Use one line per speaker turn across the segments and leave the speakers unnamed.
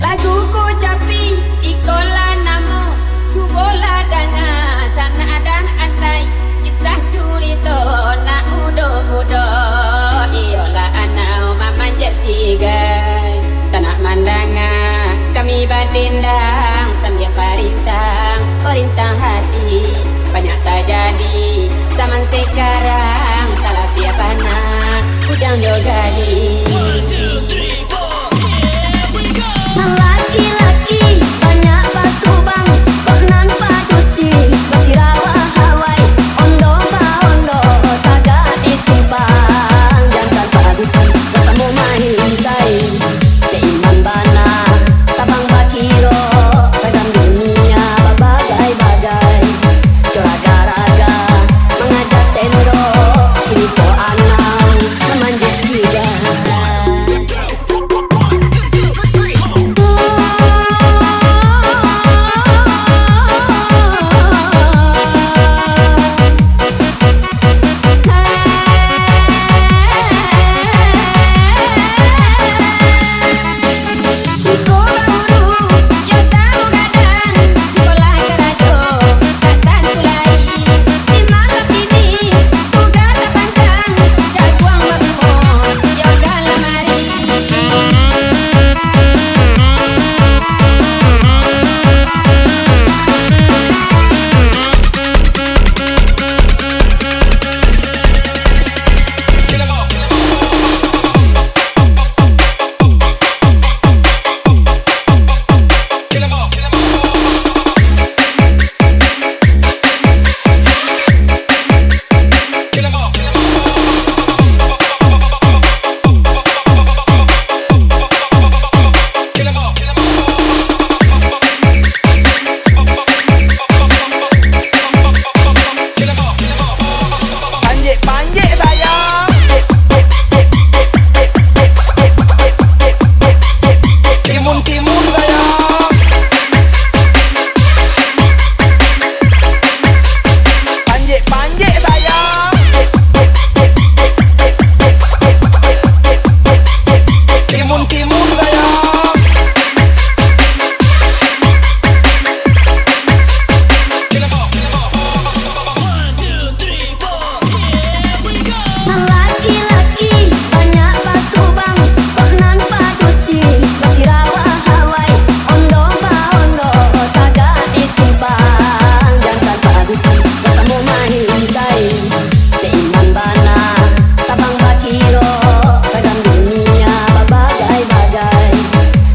Laguku capi ikola namo ku bola dana sana dan antai kisah curito nak mudo-mudo iola anau mamanjat sigai sana mandanga kami badendang sambil perintang hati banyak terjadi zaman sekarang tak tiap anak ujang jogadi.
Laki-laki banyak basubang konan padusi basirawa hawai ondo ba ondo taga isimbang jangan padusi bersama mahintai keiman bana tabang bakiro ragam dunia bagai-bagai coraga-raga mengajak sendok kini po anang memanjat siga.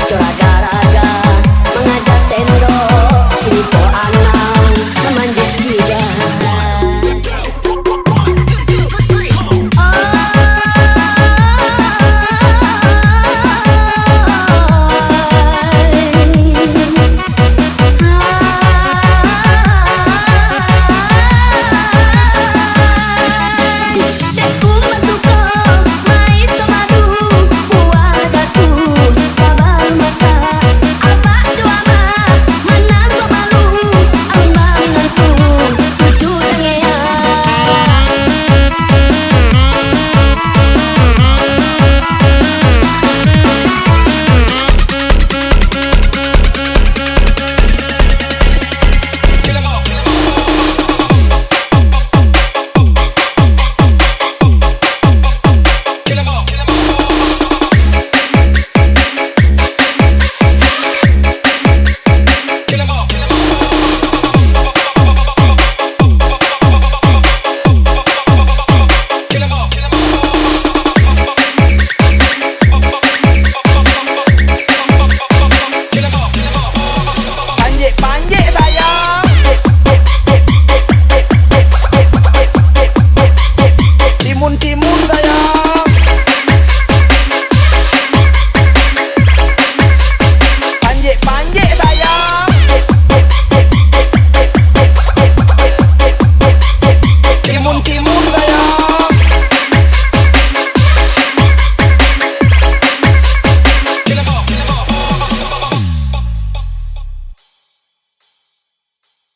Coraga